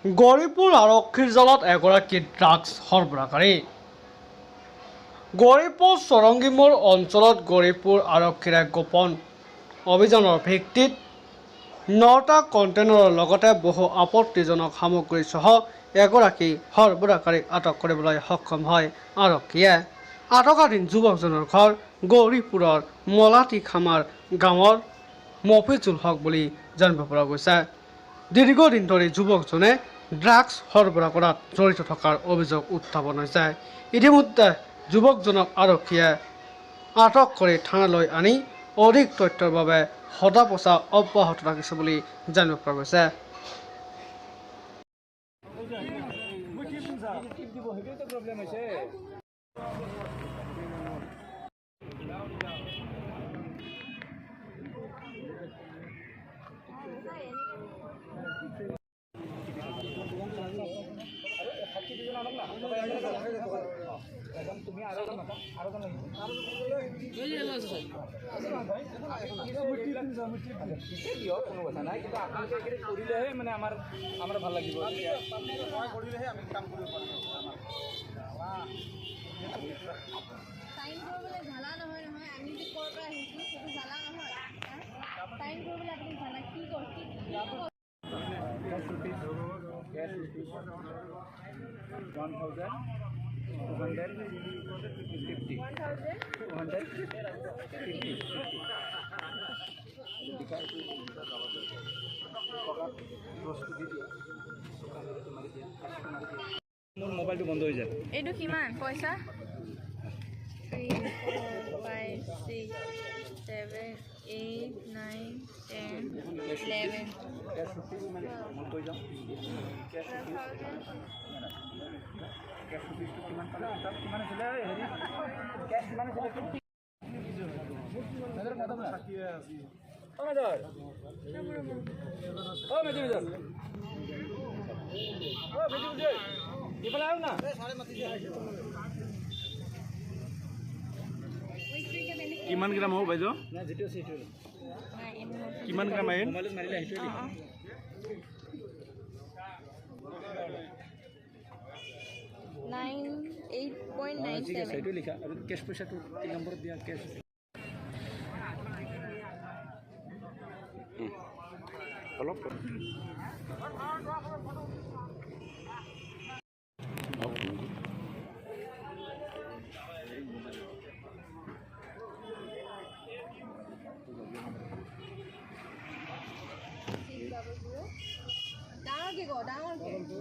গৌৰীপুৰ আৰক্ষীৰ জালত এগৰাকী ড্ৰাগছ সৰবৰাহকাৰী। গৌৰীপুৰ চৰঙ্গীমোড় অঞ্চলত গৌৰীপুৰ আৰক্ষীৰ এক গোপন অভিযানৰ ভিত্তিত 9টা কণ্টেইনাৰৰ লগতে বহু আপত্তিজনক সামগ্ৰীসহ এগৰাকী সৰবৰাহকাৰীক আটক কৰিবলৈ সক্ষম হয় আৰক্ষীয়ে। আটকাধীন যুৱকজনৰ ঘৰ গৌৰীপুৰৰ মলাটিখামাৰ গাঁৱৰ মফিজুল হক বুলি জানিব পৰা গৈছে। দীৰ্ঘদিন ধৰি যুৱকজনে ড্ৰাগছ সৰবৰাহ কৰাত জড়িত থকাৰ অভিযোগ উত্থাপন হৈছে। ইতিমধ্যে যুৱকজনক আৰক্ষীয়ে আটক কৰি থানালৈ আনি অধিক তথ্যৰ বাবে সোধা-পোছা অব্যাহত ৰাখিছে বুলি জানিব পৰা গৈছে। ভাল লাগিব মোৰ মোবাইলটো বন্ধ হৈ যায়। এইটো কিমান পইচা? 3 4 5 6 7 8 9 10 11 কিমান গ্ৰাম হ'ব বাইদেউ? কিমান গ্ৰাম আহিল? 8.97 সেইটো লিখা আৰু কেছ পইচাটো কি নম্বৰত দিয়া কেছ অলপ ডাঙৰকে